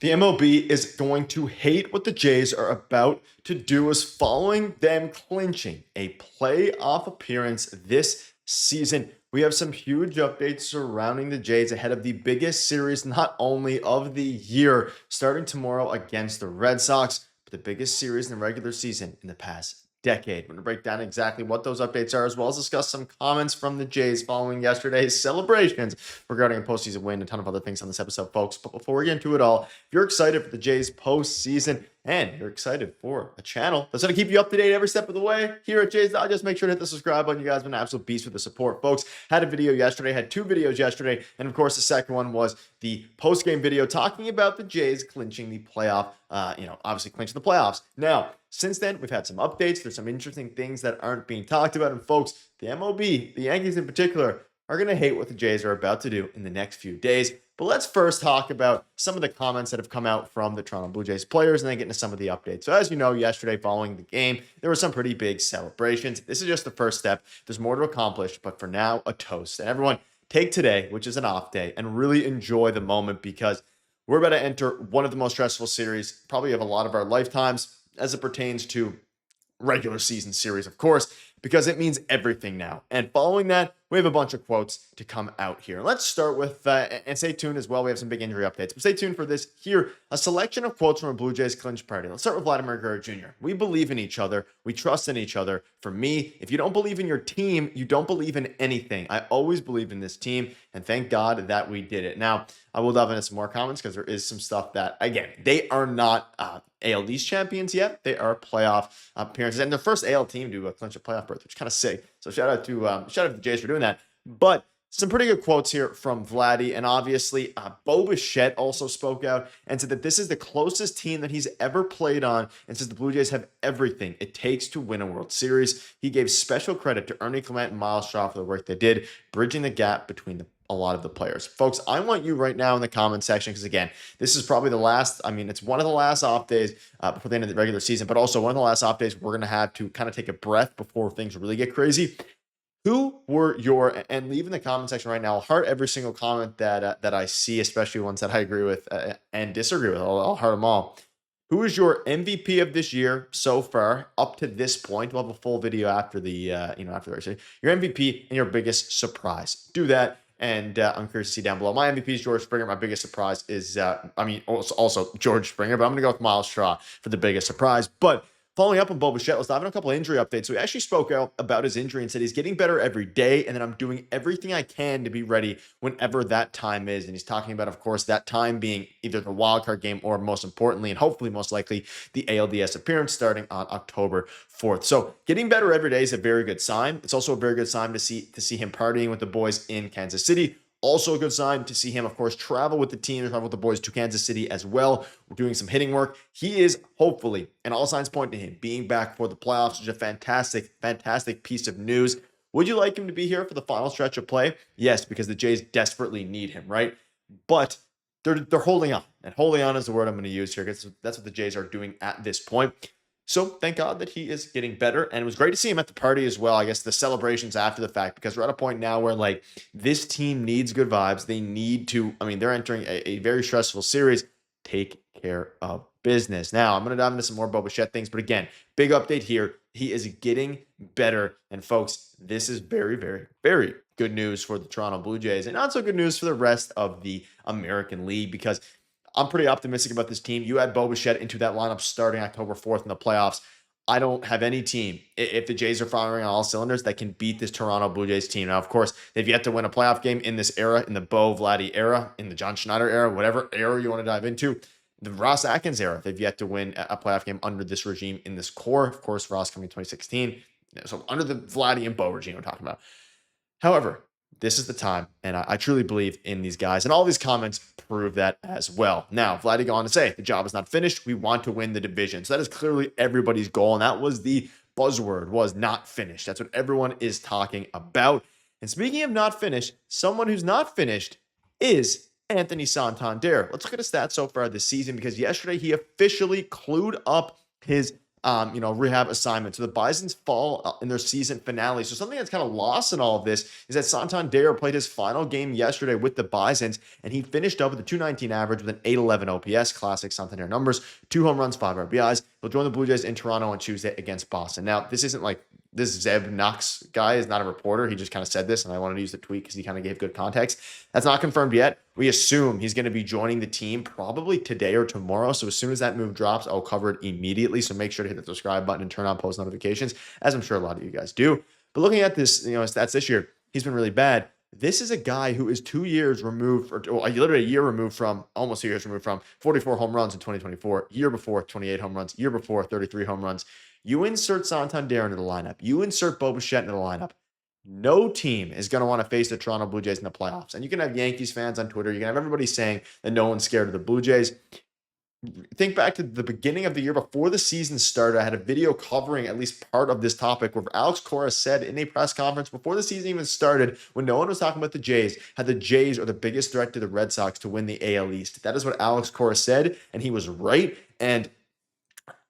The MLB is going to hate what the Jays are about to do as following them clinching a playoff appearance this season. We have some huge updates surrounding the Jays ahead of the biggest series, not only of the year, starting tomorrow against the Red Sox, but the biggest series in the regular season in the past decade. We're going to break down exactly what those updates are, as well as discuss some comments from the Jays following yesterday's celebrations regarding a postseason win, a ton of other things on this episode, folks. But before we get into it all, if you're excited for the Jays postseason and you're excited for a channel that's going to keep you up to date every step of the way here at Jays, just make sure to hit the subscribe button. You guys have been an absolute beast with the support, folks. Had a video yesterday, had two videos yesterday, and of course the second one was the post-game video talking about the Jays clinching the playoff, obviously clinching the playoffs. Now, since then, we've had some updates. There's some interesting things that aren't being talked about, and folks, the MLB, the Yankees in particular, are going to hate what the Jays are about to do in the next few days. But let's first talk about some of the comments that have come out from the Toronto Blue Jays players and then get into some of the updates. So as you know, yesterday following the game, there were some pretty big celebrations. This is just the first step. There's more to accomplish, but for now, a toast. And everyone, take today, which is an off day, and really enjoy the moment because we're about to enter one of the most stressful series probably of a lot of our lifetimes as it pertains to regular season series, of course, because it means everything now. And following that, we have a bunch of quotes to come out here. Let's start with, and stay tuned as well. We have some big injury updates, but stay tuned for this here. A selection of quotes from a Blue Jays clinch party. Let's start with Vladimir Guerrero Jr. We believe in each other. We trust in each other. For me, if you don't believe in your team, you don't believe in anything. I always believe in this team, and thank God that we did it. Now, I will dive into some more comments because there is some stuff that, again, they are not ALD's champions yet. They are playoff appearances, and the first AL team to clinch a playoff berth, which is kind of sick. So shout out to the Jays for doing that. But some pretty good quotes here from Vladdy, and obviously Bichette also spoke out and said that this is the closest team that he's ever played on, and says the Blue Jays have everything it takes to win a World Series. He gave special credit to Ernie Clement and Miles Straw for the work they did, bridging the gap between a lot of the players. Folks, I want you right now in the comment section, because again, this is probably the last, it's one of the last off days before the end of the regular season, but also one of the last off days we're going to have to kind of take a breath before things really get crazy. Who were your, and leave in the comment section right now, I'll heart every single comment that I see, especially ones that I agree with and disagree with. I'll heart them all. Who is your MVP of this year so far up to this point? We'll have a full video after the, after the race. Your MVP and your biggest surprise. Do that. And I'm curious to see down below. My MVP is George Springer. My biggest surprise is, also George Springer, but I'm going to go with Miles Straw for the biggest surprise. But following up on Bichette, let's dive in a couple of injury updates. So he actually spoke out about his injury and said he's getting better every day, and then I'm doing everything I can to be ready whenever that time is. And he's talking about, of course, that time being either the wildcard game or, most importantly, and hopefully most likely, the ALDS appearance starting on October 4th. So getting better every day is a very good sign. It's also a very good sign to see him partying with the boys in Kansas City. Also a good sign to see him, of course, travel with the team, travel with the boys to Kansas City as well. We're doing some hitting work. He is hopefully, and all signs point to him being back for the playoffs, which is a fantastic, fantastic piece of news. Would you like him to be here for the final stretch of play? Yes, because the Jays desperately need him, right? But they're holding on, and holding on is the word I'm going to use here, because that's what the Jays are doing at this point. So thank God that he is getting better. And it was great to see him at the party as well. I guess the celebrations after the fact, because we're at a point now where this team needs good vibes. They need to, they're entering a very stressful series. Take care of business. Now I'm going to dive into some more Bichette things. But again, big update here. He is getting better. And folks, this is very, very, very good news for the Toronto Blue Jays, and not so good news for the rest of the American League, because I'm pretty optimistic about this team. You add Bichette into that lineup starting October 4th in the playoffs. I don't have any team, if the Jays are firing on all cylinders, that can beat this Toronto Blue Jays team. Now, of course, they've yet to win a playoff game in this era, in the Vladdy era, in the John Schneider era, whatever era you want to dive into. The Ross Atkins era, they've yet to win a playoff game under this regime in this core. Of course, Ross coming in 2016. So under the Vladdy and Bo regime I'm talking about. However, this is the time, and I truly believe in these guys, and all these comments prove that as well. Now, Vladdy go on to say, the job is not finished. We want to win the division. So that is clearly everybody's goal, and that was the buzzword, was not finished. That's what everyone is talking about. And speaking of not finished, someone who's not finished is Anthony Santander. Let's look at his stats so far this season, because yesterday he officially clued up his rehab assignment. So the Bisons fall in their season finale. So something that's kind of lost in all of this is that Santander played his final game yesterday with the Bisons, and he finished up with a 219 average with an 811 OPS, classic Santander numbers, 2 home runs, 5 RBIs. He'll join the Blue Jays in Toronto on Tuesday against Boston. Now, this isn't like this Zeb Knox guy is not a reporter. He just kind of said this, and I wanted to use the tweet because he kind of gave good context. That's not confirmed yet. We assume he's going to be joining the team probably today or tomorrow. So as soon as that move drops, I'll cover it immediately. So make sure to hit the subscribe button and turn on post notifications, as I'm sure a lot of you guys do. But looking at this, stats this year, he's been really bad. This is a guy who is 2 years removed, or literally a year removed from, almost 2 years removed from 44 home runs in 2024. Year before, 28 home runs. Year before, 33 home runs. You insert Santander into the lineup. You insert Bichette into the lineup. No team is going to want to face the Toronto Blue Jays in the playoffs. And you can have Yankees fans on Twitter. You can have everybody saying that no one's scared of the Blue Jays. Think back to the beginning of the year before the season started. I had a video covering at least part of this topic where Alex Cora said in a press conference before the season even started, when no one was talking about the Jays, how the Jays are the biggest threat to the Red Sox to win the AL East. That is what Alex Cora said, and he was right. And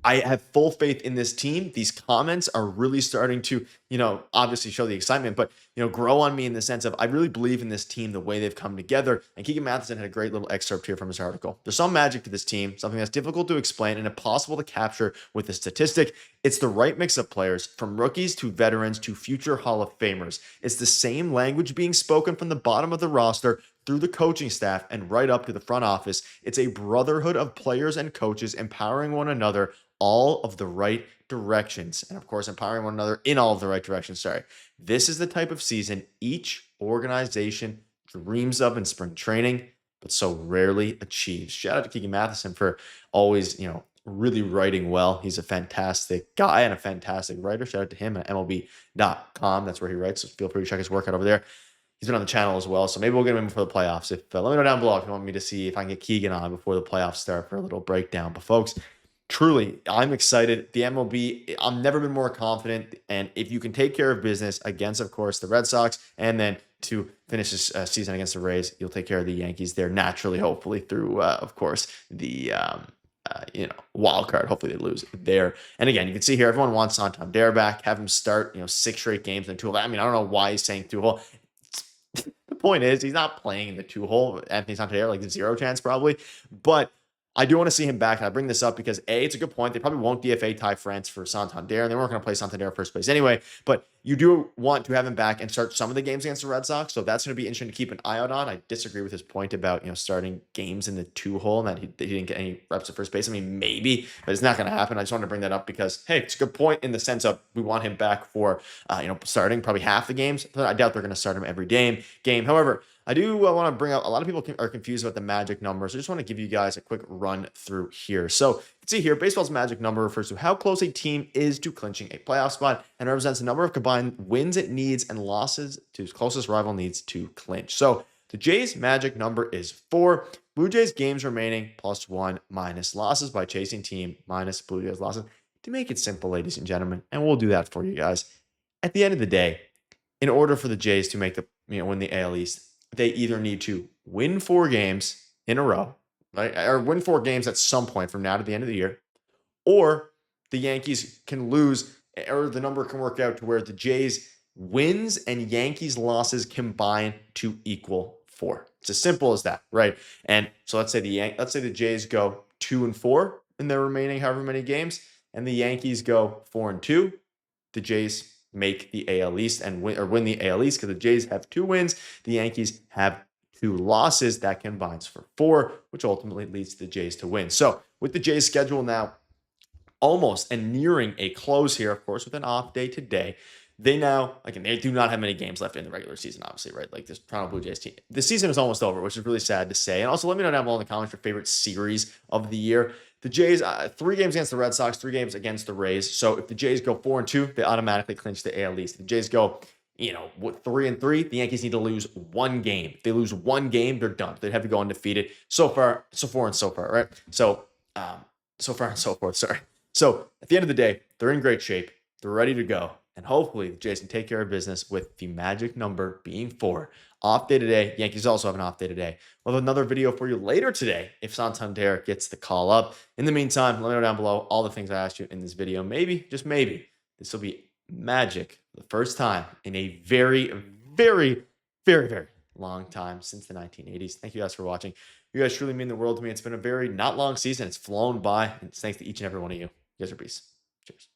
I have full faith in this team. These comments are really starting to, obviously show the excitement, but, grow on me in the sense of I really believe in this team, the way they've come together. And Keegan Matheson had a great little excerpt here from his article. There's some magic to this team, something that's difficult to explain and impossible to capture with a statistic. It's the right mix of players, from rookies to veterans to future Hall of Famers. It's the same language being spoken from the bottom of the roster through the coaching staff and right up to the front office. It's a brotherhood of players and coaches empowering one another all of the right directions. And of course, empowering one another in all of the right directions. Sorry. This is the type of season each organization dreams of in spring training, but so rarely achieves. Shout out to Keegan Matheson for always, really writing well. He's a fantastic guy and a fantastic writer. Shout out to him at MLB.com. That's where he writes. So feel free to check his work out over there. He's been on the channel as well, so maybe we'll get him in before the playoffs. Let me know down below if you want me to see if I can get Keegan on before the playoffs start for a little breakdown. But folks, truly, I'm excited. The MLB, I've never been more confident. And if you can take care of business against, of course, the Red Sox, and then to finish this season against the Rays, you'll take care of the Yankees there naturally, hopefully through, of course, the wild card. Hopefully they lose there. And again, you can see here, everyone wants Santander back. Have him start, 6 straight games in the 2-hole. I mean, I don't know why he's saying 2-hole. The point is, he's not playing in the 2-hole. Anthony Santander, like 0 chance probably. But I do want to see him back, and I bring this up because A, it's a good point. They probably won't DFA Ty France for Santander, and they weren't going to play Santander first place anyway. But you do want to have him back and start some of the games against the Red Sox, so that's going to be interesting to keep an eye out on. I disagree with his point about starting games in the 2-hole and that he didn't get any reps at first base. I mean, maybe, but it's not going to happen. I just wanted to bring that up because hey, it's a good point in the sense of we want him back for starting probably half the games. But I doubt they're going to start him every game. However, I do want to bring up, a lot of people are confused about the magic number. So I just want to give you guys a quick run through here. So you can see here, baseball's magic number refers to how close a team is to clinching a playoff spot and represents the number of combined wins it needs and losses to its closest rival needs to clinch. So the Jays magic number is 4. Blue Jays games remaining +1 minus losses by chasing team minus Blue Jays losses. To make it simple, ladies and gentlemen, and we'll do that for you guys. At the end of the day, in order for the Jays to make the win the AL East, they either need to win 4 games in a row, right? Or win 4 games at some point from now to the end of the year, or the Yankees can lose, or the number can work out to where the Jays wins and Yankees losses combine to equal 4. It's as simple as that, right? And so let's say the Jays go 2-4 in their remaining however many games, and the Yankees go 4-2. The Jays make the AL East and win the AL East because the Jays have 2 wins. The Yankees have 2 losses. That combines for 4, which ultimately leads the Jays to win. So with the Jays schedule now almost and nearing a close here, of course, with an off day today, they do not have many games left in the regular season, obviously, right? Like this Toronto Blue Jays team. The season is almost over, which is really sad to say. And also let me know down below in the comments your favorite series of the year. The Jays, 3 games against the Red Sox, 3 games against the Rays. So if the Jays go 4-2, they automatically clinch the AL East. If the Jays go, 3-3, the Yankees need to lose 1 game. If they lose 1 game, they're done. They'd have to go undefeated. So far, right? So far and so forth, sorry. So at the end of the day, they're in great shape. They're ready to go. And hopefully the Jays can take care of business with the magic number being 4 off day today. Yankees also have an off day today. We'll have another video for you later today if Santander gets the call up. In the meantime, let me know down below all the things I asked you in this video. Maybe, just maybe, this will be magic for the first time in a very, very, very, very long time since the 1980s. Thank you guys for watching. You guys truly mean the world to me. It's been a very not long season. It's flown by. And it's thanks to each and every one of you. You guys are beasts. Cheers.